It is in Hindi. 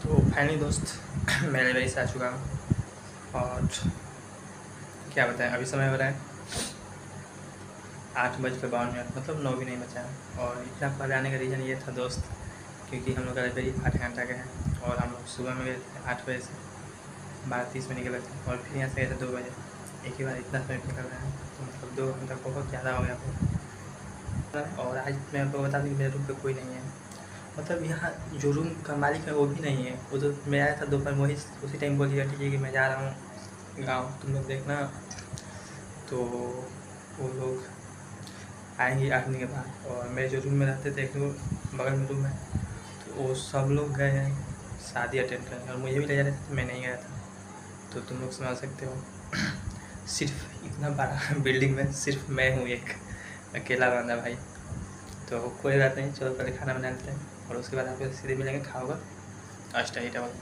तो फाइनली दोस्त मैं लाइब्रेरी से आ चुका हूँ और क्या बताएं, अभी समय हो रहा है 8:52, मतलब 9 भी नहीं बचा है। और इतना पहले आने का रीज़न ये था दोस्त, क्योंकि हम लोग का लाइब्रेरी 8 घंटा का है और हम लोग सुबह में गए थे 8 बजे से 12:30 में निकले थे और फिर यहाँ से गए थे 2 बजे। एक ही बार इतना समय निकल रहा है, तो मतलब 2 घंटा बहुत ज़्यादा हो गया। और आज मैं आपको बता दूँ कि मेरे रूम पे कोई नहीं है, मतलब यहाँ जो रूम का मालिक है वो भी नहीं है। वो तो मैं आया था दोपहर में, वही उसी टाइम बोल दिया ठीक है कि मैं जा रहा हूँ गाँव, तुम लोग देखना। तो वो लोग आएंगे 8 दिन के बाद। और मेरे जो रूम में रहते थे, एक बगल में रूम है, तो वो सब लोग गए हैं शादी अटेंड करने और मुझे भी ले जा रहे थे, तो मैं नहीं गया था। तो तुम लोग समझ सकते हो सिर्फ इतना बड़ा बिल्डिंग में सिर्फ मैं हूँ एक अकेला बंदा भाई। तो कोई बात नहीं, चलो पहले खाना बना लेते हैं और उसके बाद आपको सीधे मिलेंगे खाओगा 8 ही डबल।